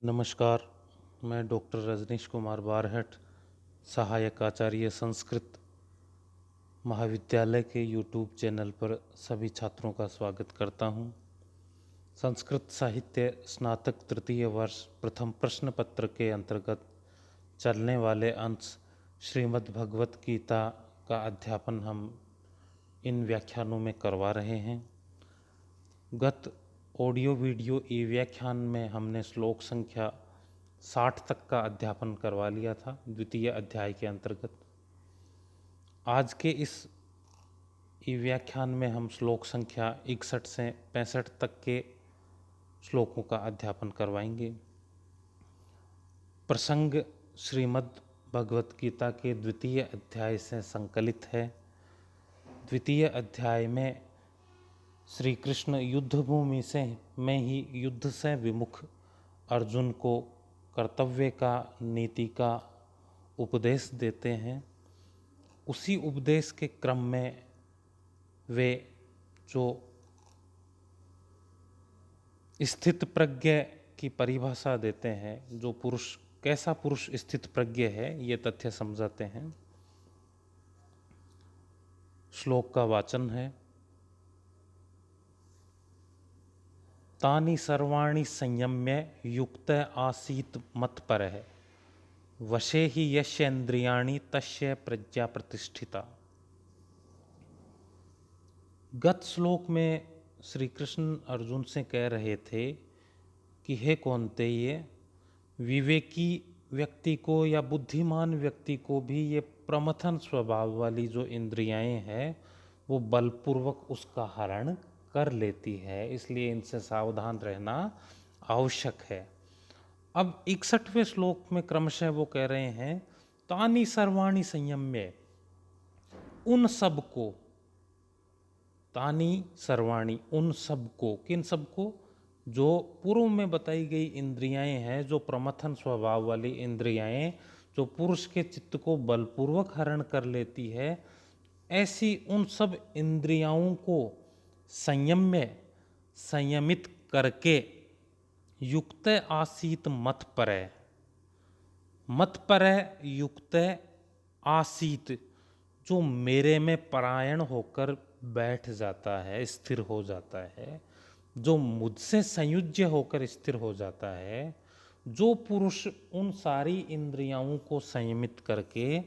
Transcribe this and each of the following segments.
नमस्कार, मैं डॉक्टर रजनीश कुमार बारहट, सहायक आचार्य संस्कृत महाविद्यालय के यूट्यूब चैनल पर सभी छात्रों का स्वागत करता हूं। संस्कृत साहित्य स्नातक तृतीय वर्ष प्रथम प्रश्न पत्र के अंतर्गत चलने वाले अंश श्रीमद् भगवत गीता का अध्यापन हम इन व्याख्यानों में करवा रहे हैं। गत ऑडियो वीडियो ई व्याख्यान में हमने श्लोक संख्या 60 तक का अध्यापन करवा लिया था द्वितीय अध्याय के अंतर्गत। आज के इस ई व्याख्यान में हम श्लोक संख्या 61 से 65 तक के श्लोकों का अध्यापन करवाएंगे। प्रसंग श्रीमद् भगवत गीता के द्वितीय अध्याय से संकलित है। द्वितीय अध्याय में श्री कृष्ण युद्ध भूमि में ही युद्ध से विमुख अर्जुन को कर्तव्य का, नीति का उपदेश देते हैं। उसी उपदेश के क्रम में वे जो स्थित प्रज्ञ की परिभाषा देते हैं, जो पुरुष कैसा पुरुष स्थित प्रज्ञ है, ये तथ्य समझाते हैं। श्लोक का वाचन है। तानि सर्वाणि संयम्य युक्त आसीत मत्परः वशे ही यस्येन्द्रियाणि तस्य प्रज्ञा प्रतिष्ठिता। गत श्लोक में श्री कृष्ण अर्जुन से कह रहे थे कि हे कौन्तेय, विवेकी व्यक्ति को या बुद्धिमान व्यक्ति को भी ये प्रमथन स्वभाव वाली जो इंद्रियाएं हैं वो बलपूर्वक उसका हरण कर लेती है, इसलिए इनसे सावधान रहना आवश्यक है। अब 61वें श्लोक में क्रमशः वो कह रहे हैं तानि सर्वाणि संयम्य, उन सब को, तानि सर्वाणि उन सब को, किन सब को? जो पूर्व में बताई गई इंद्रियाएं हैं, जो प्रमथन स्वभाव वाली इंद्रियाएं, जो पुरुष के चित्त को बलपूर्वक हरण कर लेती है, ऐसी उन सब इंद्रियाओं को संयमित करके युक्त आसीत मत्परः, मत्परः युक्त आसीत, जो मेरे में परायण होकर बैठ जाता है, स्थिर हो जाता है, जो मुझसे संयुज्य होकर स्थिर हो जाता है, जो पुरुष उन सारी इंद्रियाओं को संयमित करके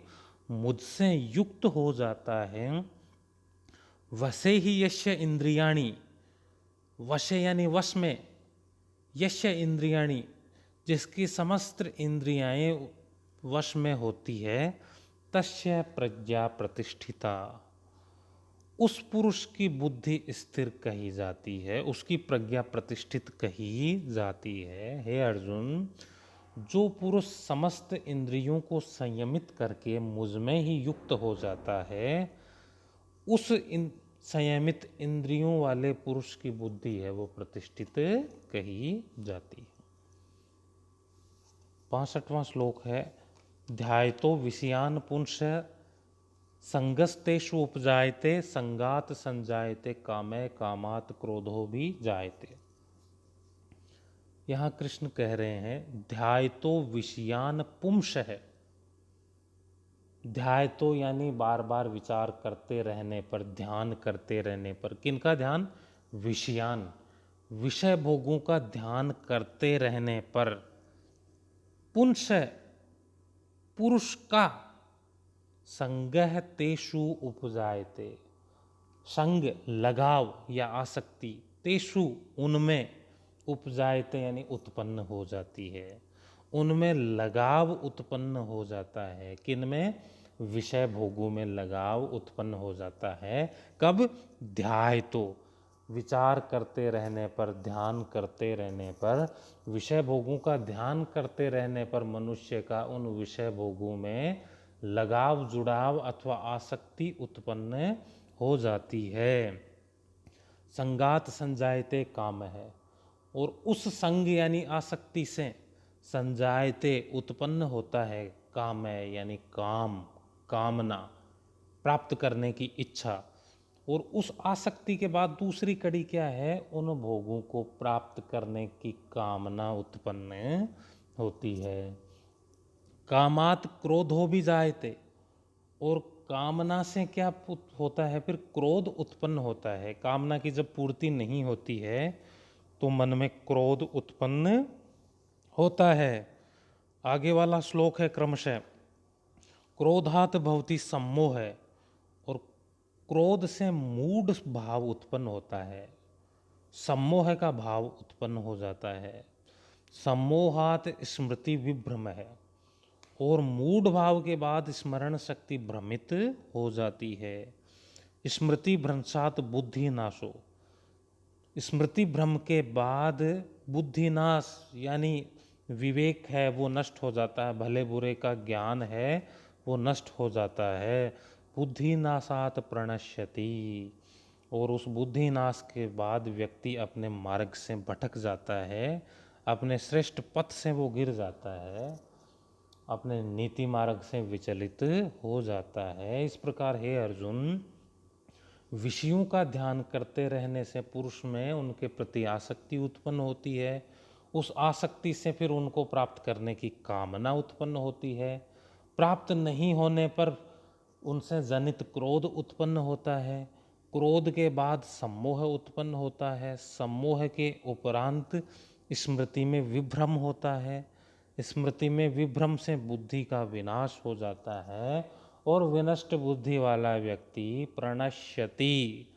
मुझसे युक्त हो जाता है, वशे ही यस्य इंद्रियाणि, वशे यानी वश में, यस्य इंद्रियाणि जिसकी समस्त इंद्रियाएं वश में होती है, तस्य प्रज्ञा प्रतिष्ठिता, उस पुरुष की बुद्धि स्थिर कही जाती है, उसकी प्रज्ञा प्रतिष्ठित कही जाती है। हे अर्जुन, जो पुरुष समस्त इंद्रियों को संयमित करके मुझ में ही युक्त हो जाता है, उस संयमित इंद्रियों वाले पुरुष की बुद्धि है वो प्रतिष्ठित कही जाती है। 65वां श्लोक है। ध्यायतो विषयान पुंस संगस्तेषु उपजायते संगात संजायते कामे कामात क्रोधो भी जायते। यहाँ कृष्ण कह रहे हैं ध्यायतो विषयान पुंस है। ध्याय तो यानी बार बार विचार करते रहने पर, ध्यान करते रहने पर। किनका ध्यान? विषयान, विषय भोगों का ध्यान करते रहने पर। पुंस, पुरुष का, संगह तेषु उपजायते, संग लगाव या आसक्ति, तेषु उनमें, उपजायते यानी उत्पन्न हो जाती है, उनमें लगाव उत्पन्न हो जाता है। किनमें? विषय भोगों में लगाव उत्पन्न हो जाता है। कब? ध्याय तो, विचार करते रहने पर, ध्यान करते रहने पर, विषय भोगों का ध्यान करते रहने पर मनुष्य का उन विषय भोगों में लगाव, जुड़ाव अथवा आसक्ति उत्पन्न हो जाती है। संगात संजायते काम है, और उस संग यानी आसक्ति से संजायते उत्पन्न होता है काम है, यानी काम, कामना, प्राप्त करने की इच्छा। और उस आसक्ति के बाद दूसरी कड़ी क्या है, उन भोगों को प्राप्त करने की कामना उत्पन्न होती है। कामात क्रोधो भी जायते, और कामना से क्या होता है, फिर क्रोध उत्पन्न होता है। कामना की जब पूर्ति नहीं होती है तो मन में क्रोध उत्पन्न होता है। आगे वाला श्लोक है क्रमशः, क्रोधात भवति सम्मोह, और क्रोध से मूढ़ भाव उत्पन्न होता है, सम्मोह का भाव उत्पन्न हो जाता है। सम्मोहात स्मृति विभ्रम है, और मूढ़ भाव के बाद स्मरण शक्ति भ्रमित हो जाती है। स्मृति भ्रंशात बुद्धि नाशो, स्मृति भ्रम के बाद बुद्धि नाश यानी विवेक है वो नष्ट हो जाता है, भले बुरे का ज्ञान है वो नष्ट हो जाता है। बुद्धि नाशात प्रणश्यति, और उस बुद्धि नाश के बाद व्यक्ति अपने मार्ग से भटक जाता है, अपने श्रेष्ठ पथ से वो गिर जाता है, अपने नीति मार्ग से विचलित हो जाता है। इस प्रकार हे अर्जुन, विषयों का ध्यान करते रहने से पुरुष में उनके प्रति आसक्ति उत्पन्न होती है, उस आसक्ति से फिर उनको प्राप्त करने की कामना उत्पन्न होती है, प्राप्त नहीं होने पर उनसे जनित क्रोध उत्पन्न होता है, क्रोध के बाद सम्मोह उत्पन्न होता है, सम्मोह के उपरांत स्मृति में विभ्रम होता है, स्मृति में विभ्रम से बुद्धि का विनाश हो जाता है, और विनष्ट बुद्धि वाला व्यक्ति प्रणश्यति,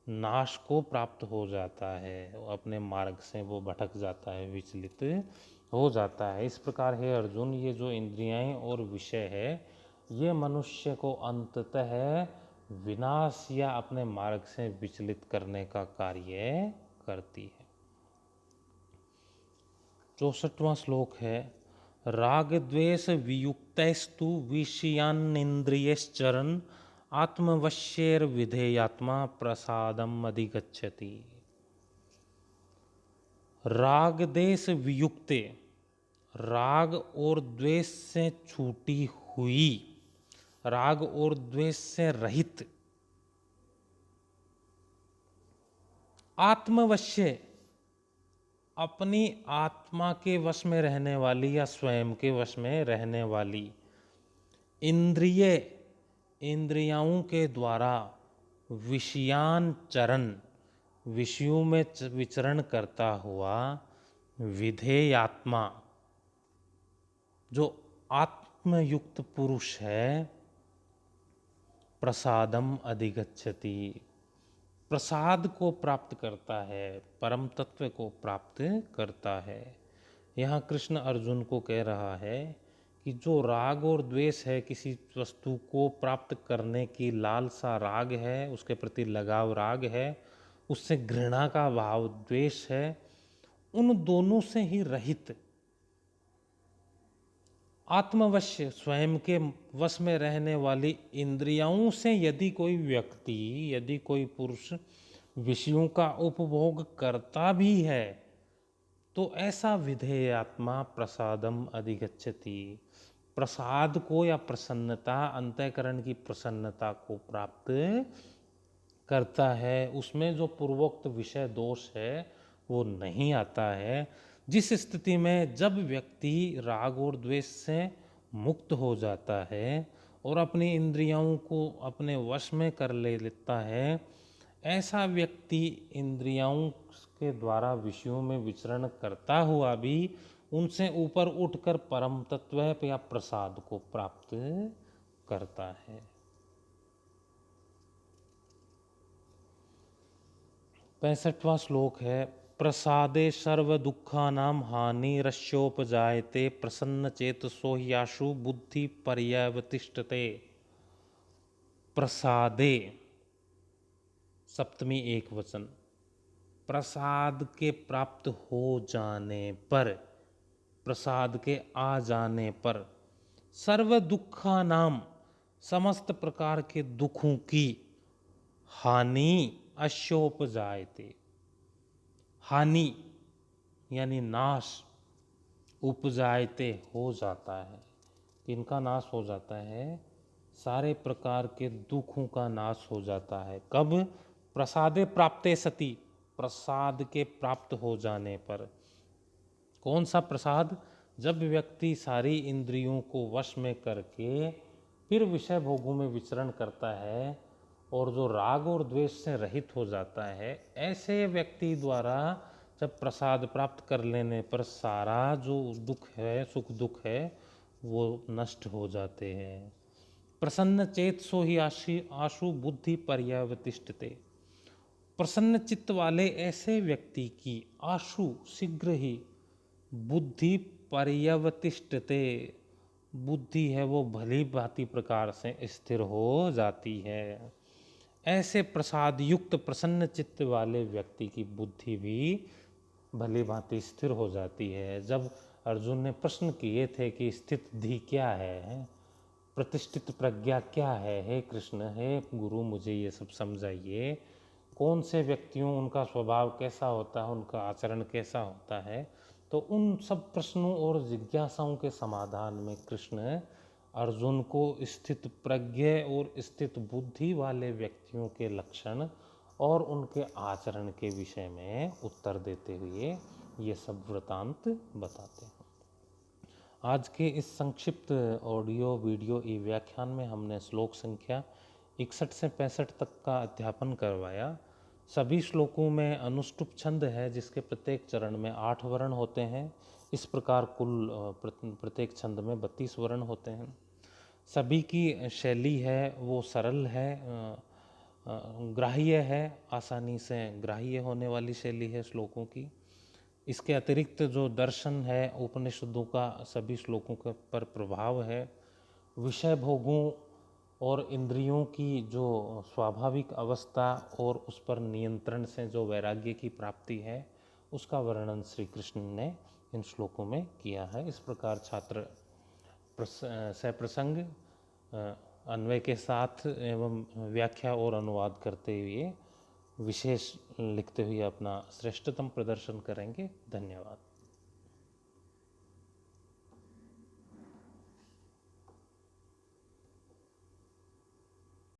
नाश को प्राप्त हो जाता है, अपने मार्ग से वो भटक जाता है, विचलित हो जाता है। इस प्रकार है अर्जुन, ये जो इंद्रियाएं और विषय है ये मनुष्य को अंततः विनाश या अपने मार्ग से विचलित करने का कार्य करती है। 64वां श्लोक है, राग द्वेष वियुक्तैस्तु विषयान्निन्द्रियश्चरन् आत्मवश्येर विधेयात्मा प्रसादम अधिगच्छति। राग देश वियुक्ते, राग और द्वेष से छूटी हुई, राग और द्वेष से रहित, आत्मवश्य अपनी आत्मा के वश में रहने वाली या स्वयं के वश में रहने वाली, इंद्रिय इंद्रियाओं के द्वारा, विषयान चरण विषयों में विचरण करता हुआ, विधेयात्मा जो आत्मयुक्त पुरुष है, प्रसादम अधिगच्छति, प्रसाद को प्राप्त करता है, परम तत्व को प्राप्त करता है। यहाँ कृष्ण अर्जुन को कह रहा है कि जो राग और द्वेष है, किसी वस्तु को प्राप्त करने की लालसा राग है, उसके प्रति लगाव राग है, उससे घृणा का भाव द्वेष है, उन दोनों से ही रहित आत्मवश्य स्वयं के वश में रहने वाली इंद्रियों से यदि कोई व्यक्ति, यदि कोई पुरुष विषयों का उपभोग करता भी है तो ऐसा विधेयात्मा प्रसादम अधिगच्छति, प्रसाद को या प्रसन्नता, अंतःकरण की प्रसन्नता को प्राप्त करता है। उसमें जो पूर्वोक्त विषय दोष है वो नहीं आता है। जिस स्थिति में जब व्यक्ति राग और द्वेष से मुक्त हो जाता है और अपनी इंद्रियों को अपने वश में कर लेता है, ऐसा व्यक्ति इंद्रियों के द्वारा विषयों में विचरण करता हुआ भी उनसे ऊपर उठकर परम तत्व या प्रसाद को प्राप्त करता है। 65वां श्लोक है, प्रसादे सर्व दुखानाम हानिरस्योपजायते प्रसन्न चेतसो ह्याशु बुद्धि पर्यवतिष्ठते। प्रसादे सप्तमी एक वचन, प्रसाद के प्राप्त हो जाने पर, प्रसाद के आ जाने पर, सर्व दुखा नाम समस्त प्रकार के दुखों की, हानि अश्योपजायते, हानि यानी नाश, उपजायते हो जाता है। इनका नाश हो जाता है, सारे प्रकार के दुखों का नाश हो जाता है। कब? प्रसादे प्राप्ते सति, प्रसाद के प्राप्त हो जाने पर। कौन सा प्रसाद? जब व्यक्ति सारी इंद्रियों को वश में करके फिर विषय भोगों में विचरण करता है और जो राग और द्वेष से रहित हो जाता है, ऐसे व्यक्ति द्वारा जब प्रसाद प्राप्त कर लेने पर सारा जो दुख है, सुख दुख है, वो नष्ट हो जाते हैं। प्रसन्न चेत सो ही आशु बुद्धि पर्यवतिष्ठते। प्रसन्न चित्त वाले ऐसे व्यक्ति की आशु शीघ्र ही बुद्धि पर्यवतिष्ठते, बुद्धि है वो भली भांति प्रकार से स्थिर हो जाती है। ऐसे प्रसाद युक्त प्रसन्न चित्त वाले व्यक्ति की बुद्धि भी भली भांति स्थिर हो जाती है। जब अर्जुन ने प्रश्न किए थे कि स्थिति क्या है, प्रतिष्ठित प्रज्ञा क्या है, हे कृष्ण, हे गुरु, मुझे ये सब समझाइए, कौन से व्यक्तियों, उनका स्वभाव कैसा होता है, उनका आचरण कैसा होता है, तो उन सब प्रश्नों और जिज्ञासाओं के समाधान में कृष्ण अर्जुन को स्थित प्रज्ञ और स्थित बुद्धि वाले व्यक्तियों के लक्षण और उनके आचरण के विषय में उत्तर देते हुए ये सब वृतांत बताते हैं। आज के इस संक्षिप्त ऑडियो वीडियो ई व्याख्यान में हमने श्लोक संख्या 61 से 65 तक का अध्यापन करवाया। सभी श्लोकों में अनुष्टुप छंद है, जिसके प्रत्येक चरण में 8 वर्ण होते हैं। इस प्रकार कुल प्रत्येक छंद में 32 वर्ण होते हैं। सभी की शैली है वो सरल है, ग्राह्य है, आसानी से ग्राह्य होने वाली शैली है श्लोकों की। इसके अतिरिक्त जो दर्शन है उपनिषदों का सभी श्लोकों के पर प्रभाव है। विषय भोगों और इंद्रियों की जो स्वाभाविक अवस्था और उस पर नियंत्रण से जो वैराग्य की प्राप्ति है, उसका वर्णन श्री कृष्ण ने इन श्लोकों में किया है। इस प्रकार छात्र सप्रसंग अन्वय के साथ एवं व्याख्या और अनुवाद करते हुए विशेष लिखते हुए अपना श्रेष्ठतम प्रदर्शन करेंगे। धन्यवाद।